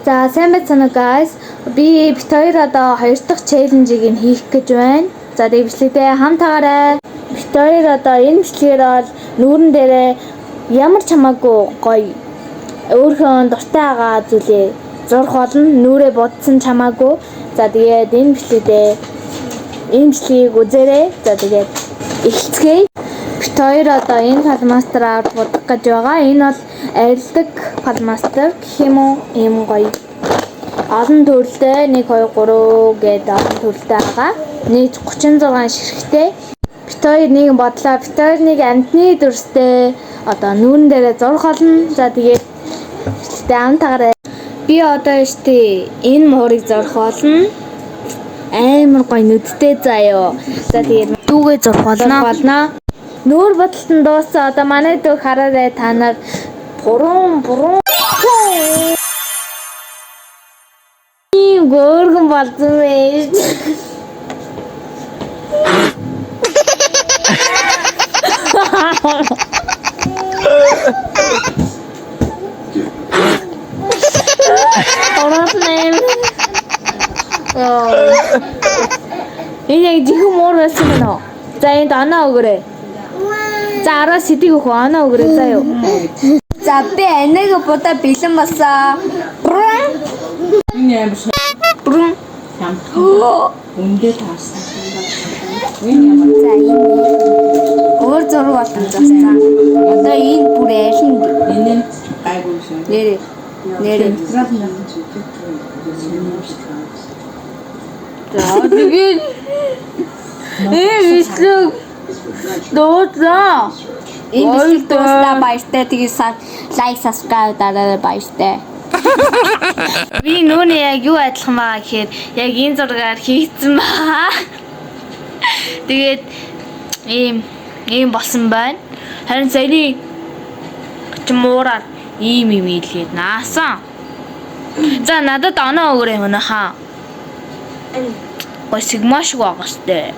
За сайн байна guys. Би бит хоёр одоо хоёр дахь челленжийг нь хийх гэж байна. За тэгээ бичлэгтэй хамтаагаарай. Бит хоёр одоо энэ бичлэгээр бол нүүрэн дээрээ ямар ч хамаагүй гоё өөрхөн дуртай байгаа зүйлээ зурх болно. Нүрээ бодсон чамаагүй. За тэгээд энэ бичлэгийг үзээрэй. За тэгээд эхэлцгээе. Бит хоёр одоо энэ фалмастраар бодох гэж байгаа. Энэ бол арилдаг фалмастер гэх юм уу? Ийм гоё. Олон төрөлтэй 1 2 3 гэдэг олон төрөлтэй байгаа. Нийт 36 ширхтээ. Бит хоёр нэг бодлоо. Бит хоёр нэг амтны дүрстэй одоо нүүрэн дээрээ зурх болно. За тэгээд хамтаагаарай. Би одоо энэ муурыг зурх болно. Амар гоё нүдтэй заяа. За тэгээд дүүгээ зурх болно. Нүүр бодлолтон дууссан. Одоо манай дүү хараарай та нар буруу Горгон болсон байж. Энэ жихэн муур байсан гэнэ. За энд анаа өгөөрэй. За араа сэдийг өгөө анаа өгөөрэй заяа. За би анаг будаа бэлэн басаа. Энэ ямар Брун. үндэ таарсан. За энэ өөр зураг болон зассан. Одоо энэ бүр айлын Энэ нь гайгүй шүү. нэрээ. За тэгээд бичлэг дуудлаа. Энэ бичлэг дууслаа баяртай. Тэгээд лайк, subscribe дараарай баяртай. Би нүуний яг юу адилхан байгаа гэхээр яг энэ зургаар хийцэн байгаа. Тэгээд ийм болсон байна. Харин саяны муураар ийм илгээд наасан. За надад оноо өгөөрэй мөн хаа. Гой сигма шиг байгаа штэ.